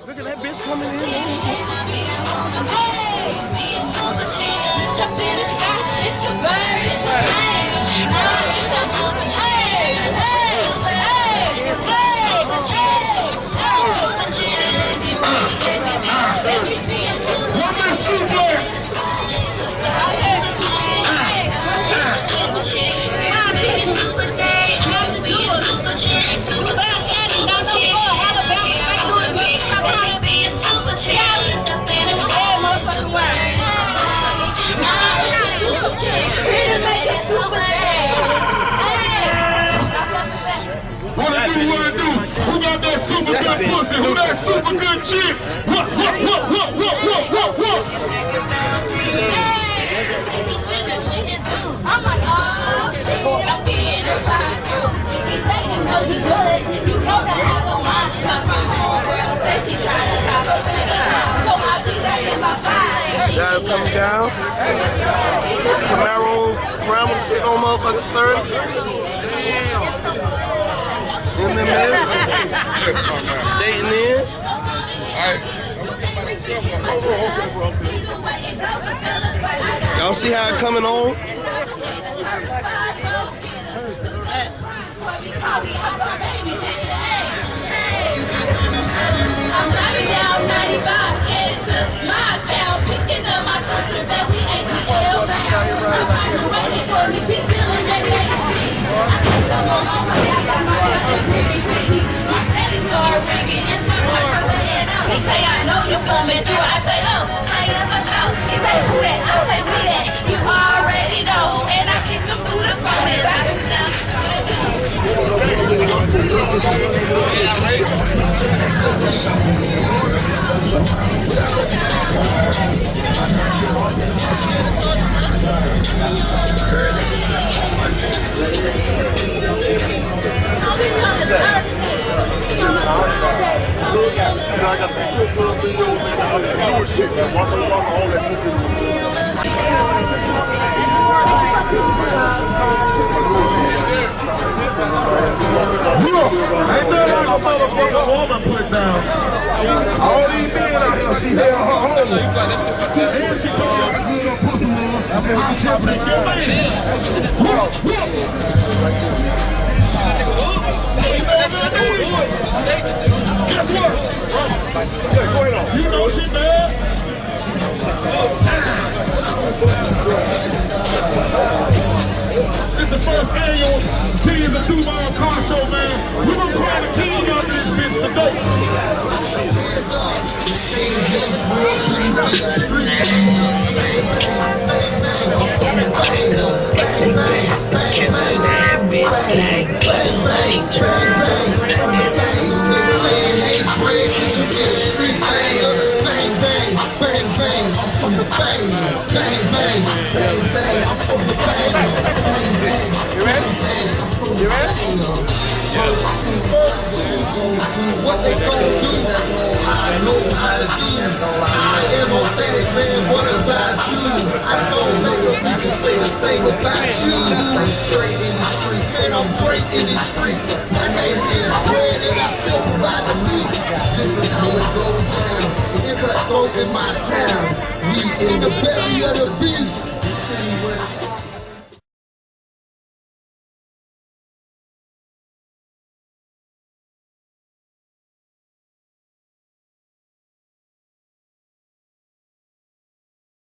Look at that bitch coming in. What do? Who got that super good pussy? Who that super good chick? What? I'm like, oh, I'm being inside. He say he knows you good. You know that I don't mind. Cause my homegirl says she trying to talk a nigga. So I be there in my body. Shadow coming down. Camaro Brown sitting on motherfucking 30. In the mess. Skating in. Y'all see how it coming on? I'm driving down 95, headed to my town, picking up my sisters that we ATL bound. I'm waiting for me, she chillin' at KFC. I took them on my way, I got my hair just pretty wiggy. My steady started ringing, it's my wife from the head out. He say, I know you coming through. I say, oh, players for show. He say, who that? I say, we that. You already know. And I kick them through the phone and I can tell. I got some strip club videos, man. I got shit that walk along all that. Ain't nothing like a motherfucking woman put down. All these men out here, she held her home. And she told me I good on pussy man. I should pick your man. Guess what? You know she bad. It's the first annual Keys and Duval car show, man. We gonna call the king out of this bitch Can't say that bitch like You ready? You ready? What they gonna do, that's all I know how to do. I am authentic, man, what about you? I don't know if you can say the same about you. I'm straight in the streets and I'm great in these streets. My name is Bread and I still provide the meat. This is how it goes down. It's cutthroat in my town. We in the belly of the beast. The city where the